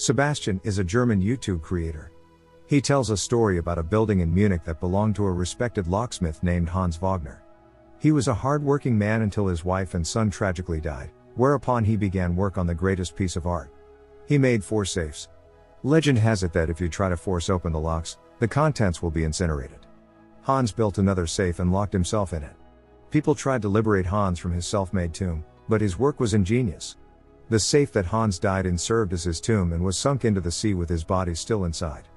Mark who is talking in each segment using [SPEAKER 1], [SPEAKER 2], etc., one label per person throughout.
[SPEAKER 1] Sebastian is a German YouTube creator. He tells a story about a building in Munich that belonged to a respected locksmith named Hans Wagner. He was a hard-working man until his wife and son tragically died, whereupon he began work on the greatest piece of art. He made 4 safes. Legend has it that if you try to force open the locks, the contents will be incinerated. Hans built another safe and locked himself in it. People tried to liberate Hans from his self-made tomb, but his work was ingenious. The safe that Hans died in served as his tomb and was sunk into the sea with his body still inside.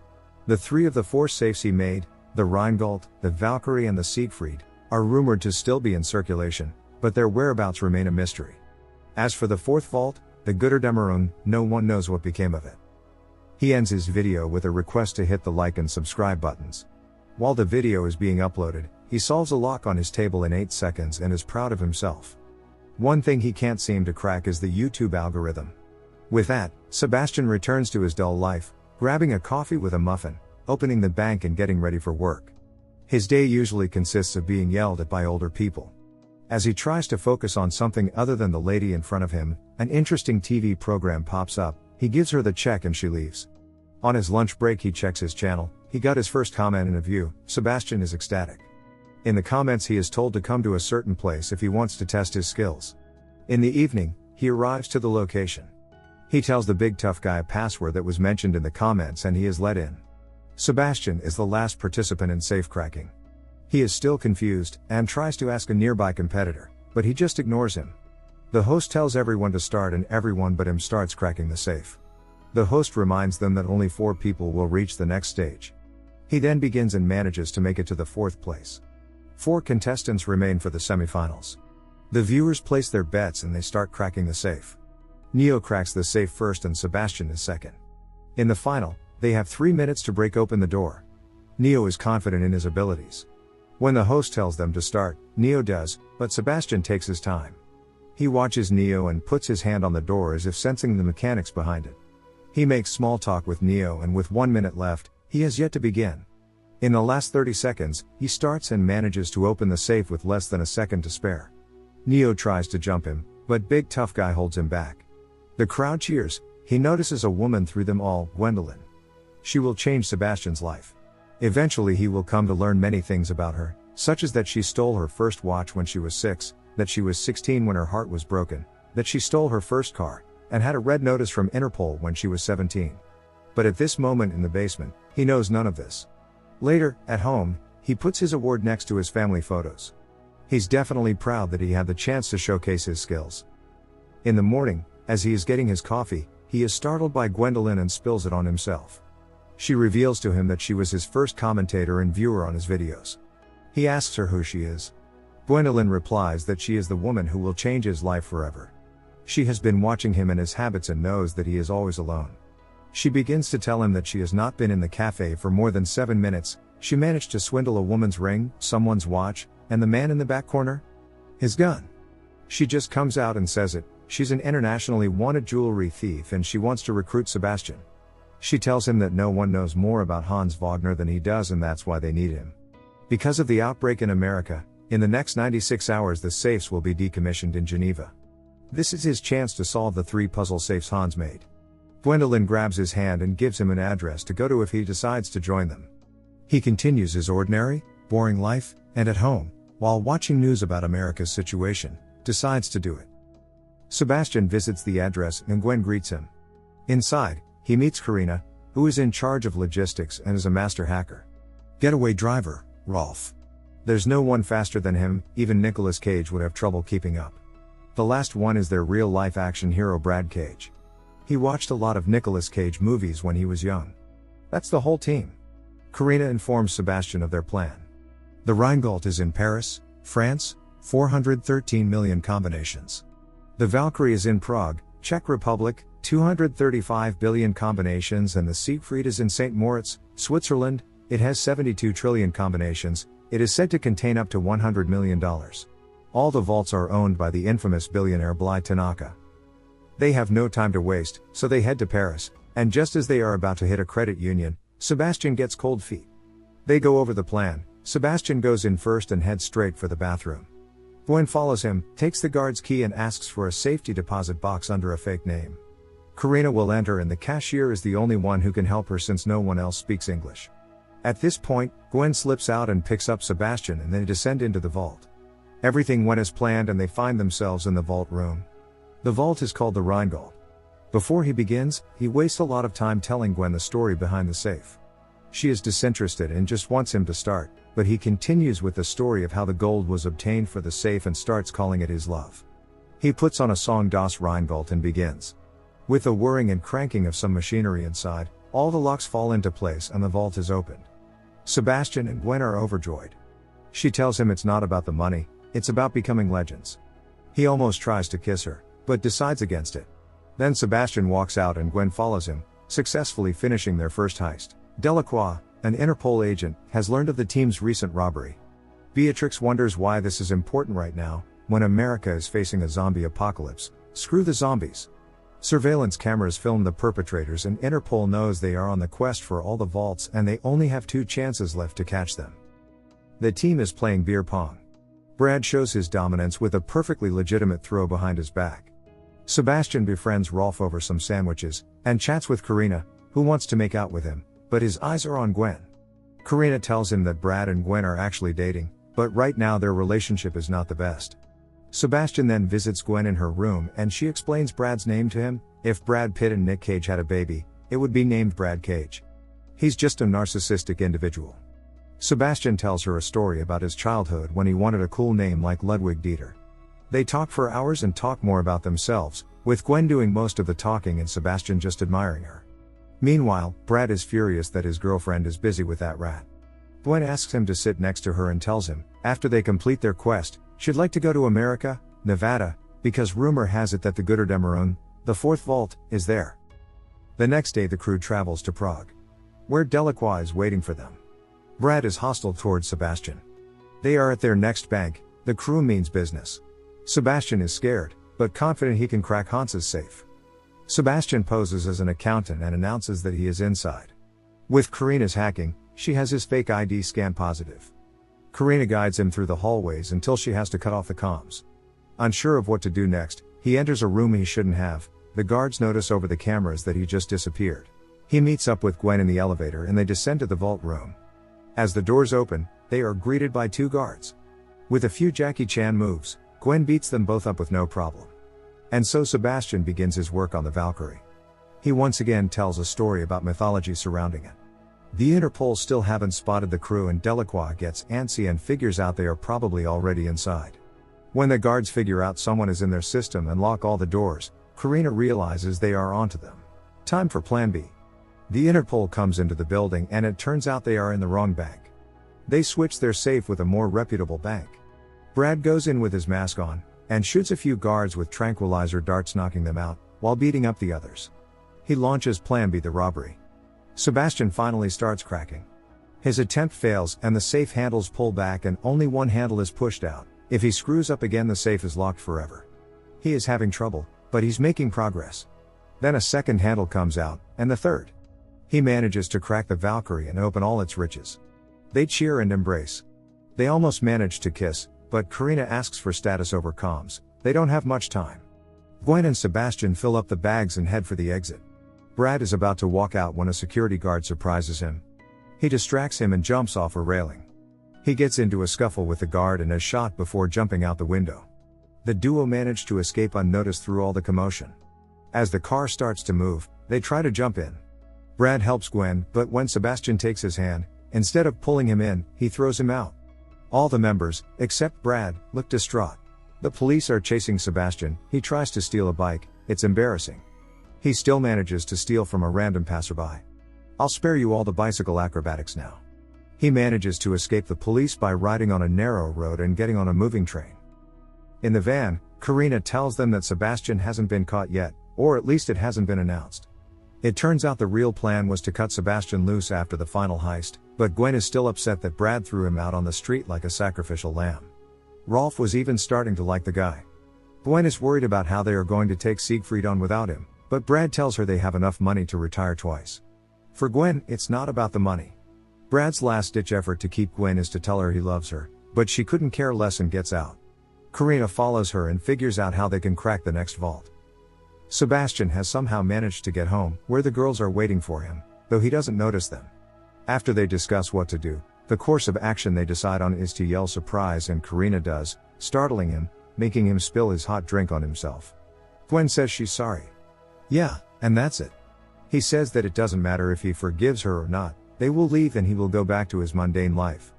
[SPEAKER 1] The 3 of the 4 safes he made, the Rheingold, the Valkyrie and the Siegfried, are rumored to still be in circulation, but their whereabouts remain a mystery. As for the 4th vault, the Götterdämmerung, no one knows what became of it. He ends his video with a request to hit the like and subscribe buttons. While the video is being uploaded, he solves a lock on his table in 8 seconds and is proud of himself. One thing he can't seem to crack is the YouTube algorithm. With that, Sebastian returns to his dull life, grabbing a coffee with a muffin, opening the bank and getting ready for work. His day usually consists of being yelled at by older people. As he tries to focus on something other than the lady in front of him, an interesting TV program pops up, he gives her the check and she leaves. On his lunch break he checks his channel, he got his first comment in a view. Sebastian is ecstatic. In the comments he is told to come to a certain place if he wants to test his skills. In the evening, he arrives to the location. He tells the big tough guy a password that was mentioned in the comments and he is let in. Sebastian is the last participant in safecracking. He is still confused, and tries to ask a nearby competitor, but he just ignores him. The host tells everyone to start and everyone but him starts cracking the safe. The host reminds them that only 4 people will reach the next stage. He then begins and manages to make it to the 4th place. 4 contestants remain for the semifinals. The viewers place their bets and they start cracking the safe. Neo cracks the safe first and Sebastian is second. In the final, they have 3 minutes to break open the door. Neo is confident in his abilities. When the host tells them to start, Neo does, but Sebastian takes his time. He watches Neo and puts his hand on the door as if sensing the mechanics behind it. He makes small talk with Neo and with 1 minute left, he has yet to begin. In the last 30 seconds, he starts and manages to open the safe with less than a second to spare. Neo tries to jump him, but big tough guy holds him back. The crowd cheers. He notices a woman through them all, Gwendolyn. She will change Sebastian's life. Eventually he will come to learn many things about her, such as that she stole her first watch when she was 6, that she was 16 when her heart was broken, that she stole her first car, and had a red notice from Interpol when she was 17. But at this moment in the basement, he knows none of this. Later, at home, he puts his award next to his family photos. He's definitely proud that he had the chance to showcase his skills. In the morning, as he is getting his coffee, he is startled by Gwendolyn and spills it on himself. She reveals to him that she was his first commentator and viewer on his videos. He asks her who she is. Gwendolyn replies that she is the woman who will change his life forever. She has been watching him and his habits and knows that he is always alone. She begins to tell him that she has not been in the cafe for more than 7 minutes, she managed to swindle a woman's ring, someone's watch, and the man in the back corner? His gun. She just comes out and says it, she's an internationally wanted jewelry thief and she wants to recruit Sebastian. She tells him that no one knows more about Hans Wagner than he does and that's why they need him. Because of the outbreak in America, in the next 96 hours the safes will be decommissioned in Geneva. This is his chance to solve the 3 puzzle safes Hans made. Gwendolyn grabs his hand and gives him an address to go to if he decides to join them. He continues his ordinary, boring life, and at home, while watching news about America's situation, decides to do it. Sebastian visits the address and Gwen greets him. Inside, he meets Karina, who is in charge of logistics and is a master hacker. Getaway driver, Rolf. There's no one faster than him, even Nicolas Cage would have trouble keeping up. The last one is their real-life action hero Brad Cage. He watched a lot of Nicolas Cage movies when he was young. That's the whole team. Karina informs Sebastian of their plan. The Rheingold is in Paris, France, 413 million combinations. The Valkyrie is in Prague, Czech Republic, 235 billion combinations and the Siegfried is in St. Moritz, Switzerland, it has 72 trillion combinations, it is said to contain up to $100 million. All the vaults are owned by the infamous billionaire Bly Tanaka. They have no time to waste, so they head to Paris, and just as they are about to hit a credit union, Sebastian gets cold feet. They go over the plan, Sebastian goes in first and heads straight for the bathroom. Gwen follows him, takes the guard's key and asks for a safety deposit box under a fake name. Karina will enter and the cashier is the only one who can help her since no one else speaks English. At this point, Gwen slips out and picks up Sebastian and they descend into the vault. Everything went as planned and they find themselves in the vault room. The vault is called the Rheingold. Before he begins, he wastes a lot of time telling Gwen the story behind the safe. She is disinterested and just wants him to start, but he continues with the story of how the gold was obtained for the safe and starts calling it his love. He puts on a song Das Rheingold and begins. With the whirring and cranking of some machinery inside, all the locks fall into place and the vault is opened. Sebastian and Gwen are overjoyed. She tells him it's not about the money, it's about becoming legends. He almost tries to kiss her, but decides against it. Then Sebastian walks out and Gwen follows him, successfully finishing their first heist. Delacroix, an Interpol agent, has learned of the team's recent robbery. Beatrix wonders why this is important right now, when America is facing a zombie apocalypse. Screw the zombies. Surveillance cameras film the perpetrators and Interpol knows they are on the quest for all the vaults and they only have 2 chances left to catch them. The team is playing beer pong. Brad shows his dominance with a perfectly legitimate throw behind his back. Sebastian befriends Rolf over some sandwiches, and chats with Karina, who wants to make out with him, but his eyes are on Gwen. Karina tells him that Brad and Gwen are actually dating, but right now their relationship is not the best. Sebastian then visits Gwen in her room and she explains Brad's name to him. If Brad Pitt and Nick Cage had a baby, it would be named Brad Cage. He's just a narcissistic individual. Sebastian tells her a story about his childhood when he wanted a cool name like Ludwig Dieter. They talk for hours and talk more about themselves, with Gwen doing most of the talking and Sebastian just admiring her. Meanwhile, Brad is furious that his girlfriend is busy with that rat. Gwen asks him to sit next to her and tells him, after they complete their quest, she'd like to go to America, Nevada, because rumor has it that the Götterdämmerung, the 4th vault, is there. The next day the crew travels to Prague, where Delacroix is waiting for them. Brad is hostile towards Sebastian. They are at their next bank, the crew means business. Sebastian is scared, but confident he can crack Hans's safe. Sebastian poses as an accountant and announces that he is inside. With Karina's hacking, she has his fake ID scan positive. Karina guides him through the hallways until she has to cut off the comms. Unsure of what to do next, he enters a room he shouldn't have. The guards notice over the cameras that he just disappeared. He meets up with Gwen in the elevator and they descend to the vault room. As the doors open, they are greeted by 2 guards. With a few Jackie Chan moves, Gwen beats them both up with no problem. And so Sebastian begins his work on the Valkyrie. He once again tells a story about mythology surrounding it. The Interpol still haven't spotted the crew and Delacroix gets antsy and figures out they are probably already inside. When the guards figure out someone is in their system and lock all the doors, Karina realizes they are onto them. Time for Plan B. The Interpol comes into the building and it turns out they are in the wrong bank. They switch their safe with a more reputable bank. Brad goes in with his mask on, and shoots a few guards with tranquilizer darts knocking them out, while beating up the others. He launches Plan B, the robbery. Sebastian finally starts cracking. His attempt fails and the safe handles pull back and only one handle is pushed out. If he screws up again the safe is locked forever. He is having trouble, but he's making progress. Then a second handle comes out, and the third. He manages to crack the Valkyrie and open all its riches. They cheer and embrace. They almost manage to kiss, but Karina asks for status over comms. They don't have much time. Gwen and Sebastian fill up the bags and head for the exit. Brad is about to walk out when a security guard surprises him. He distracts him and jumps off a railing. He gets into a scuffle with the guard and is shot before jumping out the window. The duo manage to escape unnoticed through all the commotion. As the car starts to move, they try to jump in. Brad helps Gwen, but when Sebastian takes his hand, instead of pulling him in, he throws him out. All the members, except Brad, look distraught. The police are chasing Sebastian. He tries to steal a bike. It's embarrassing. He still manages to steal from a random passerby. I'll spare you all the bicycle acrobatics now. He manages to escape the police by riding on a narrow road and getting on a moving train. In the van, Karina tells them that Sebastian hasn't been caught yet, or at least it hasn't been announced. It turns out the real plan was to cut Sebastian loose after the final heist, but Gwen is still upset that Brad threw him out on the street like a sacrificial lamb. Rolf was even starting to like the guy. Gwen is worried about how they are going to take Siegfried on without him, but Brad tells her they have enough money to retire twice. For Gwen, it's not about the money. Brad's last-ditch effort to keep Gwen is to tell her he loves her, but she couldn't care less and gets out. Karina follows her and figures out how they can crack the next vault. Sebastian has somehow managed to get home, where the girls are waiting for him, though he doesn't notice them. After they discuss what to do, the course of action they decide on is to yell surprise, and Karina does, startling him, making him spill his hot drink on himself. Gwen says she's sorry. Yeah, and that's it. He says that it doesn't matter if he forgives her or not, they will leave and he will go back to his mundane life.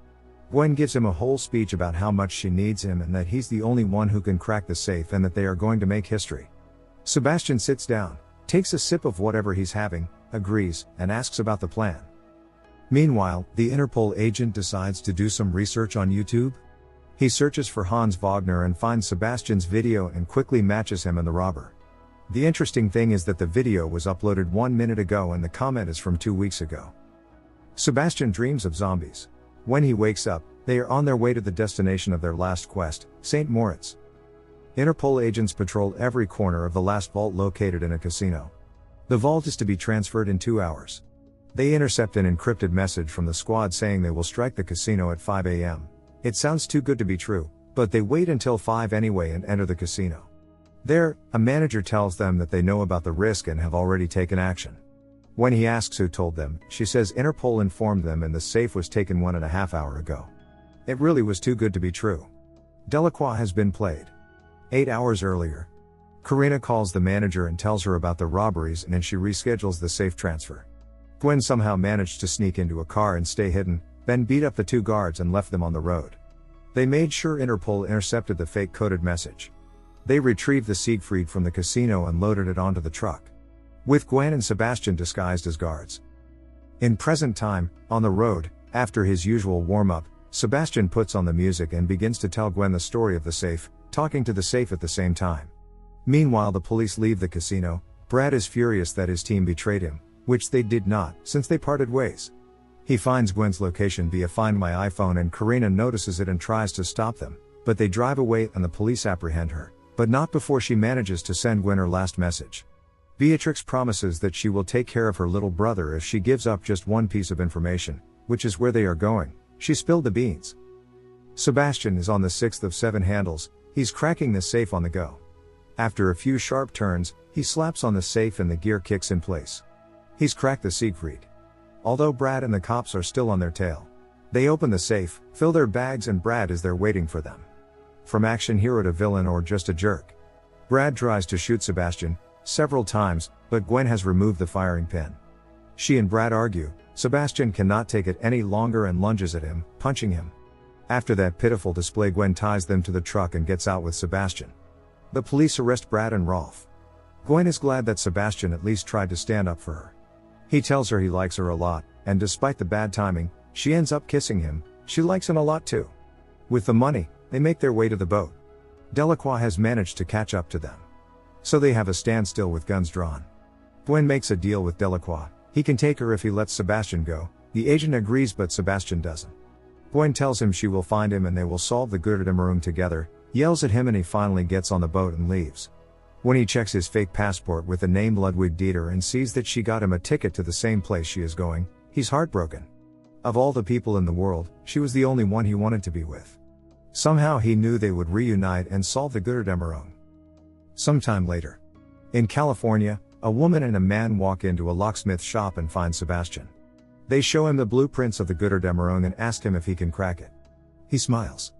[SPEAKER 1] Gwen gives him a whole speech about how much she needs him and that he's the only one who can crack the safe and that they are going to make history. Sebastian sits down, takes a sip of whatever he's having, agrees, and asks about the plan. Meanwhile, the Interpol agent decides to do some research on YouTube. He searches for Hans Wagner and finds Sebastian's video and quickly matches him and the robber. The interesting thing is that the video was uploaded 1 minute ago and the comment is from 2 weeks ago. Sebastian dreams of zombies. When he wakes up, they are on their way to the destination of their last quest, St. Moritz. Interpol agents patrol every corner of the last vault located in a casino. The vault is to be transferred in 2 hours. They intercept an encrypted message from the squad saying they will strike the casino at 5 a.m. It sounds too good to be true, but they wait until 5 anyway and enter the casino. There, a manager tells them that they know about the risk and have already taken action. When he asks who told them, she says Interpol informed them and the safe was taken 1.5 hours ago. It really was too good to be true. Delacroix has been played. 8 hours earlier. Karina calls the manager and tells her about the robberies and she reschedules the safe transfer. Gwen somehow managed to sneak into a car and stay hidden, then beat up the 2 guards and left them on the road. They made sure Interpol intercepted the fake coded message. They retrieved the Siegfried from the casino and loaded it onto the truck. With Gwen and Sebastian disguised as guards. In present time, on the road, after his usual warm-up, Sebastian puts on the music and begins to tell Gwen the story of the safe, talking to the safe at the same time. Meanwhile, the police leave the casino. Brad is furious that his team betrayed him, which they did not, since they parted ways. He finds Gwen's location via Find My iPhone and Karina notices it and tries to stop them, but they drive away and the police apprehend her, but not before she manages to send Gwen her last message. Beatrix promises that she will take care of her little brother if she gives up just one piece of information, which is where they are going. She spilled the beans. Sebastian is on the 6th of 7 handles, he's cracking the safe on the go. After a few sharp turns, he slaps on the safe and the gear kicks in place. He's cracked the Siegfried. Although Brad and the cops are still on their tail. They open the safe, fill their bags and Brad is there waiting for them. From action hero to villain or just a jerk. Brad tries to shoot Sebastian several times, but Gwen has removed the firing pin. She and Brad argue. Sebastian cannot take it any longer and lunges at him, punching him. After that pitiful display, Gwen ties them to the truck and gets out with Sebastian. The police arrest Brad and Rolf. Gwen is glad that Sebastian at least tried to stand up for her. He tells her he likes her a lot, and despite the bad timing, she ends up kissing him. She likes him a lot too. With the money, they make their way to the boat. Delacroix has managed to catch up to them. So they have a standstill with guns drawn. Gwen makes a deal with Delacroix. He can take her if he lets Sebastian go. The agent agrees but Sebastian doesn't. Gwen tells him she will find him and they will solve the Götterdämmerung together, yells at him and he finally gets on the boat and leaves. When he checks his fake passport with the name Ludwig Dieter and sees that she got him a ticket to the same place she is going, he's heartbroken. Of all the people in the world, she was the only one he wanted to be with. Somehow he knew they would reunite and solve the Götterdämmerung. Sometime later. In California, a woman and a man walk into a locksmith shop and find Sebastian. They show him the blueprints of the Götterdämmerung and ask him if he can crack it. He smiles.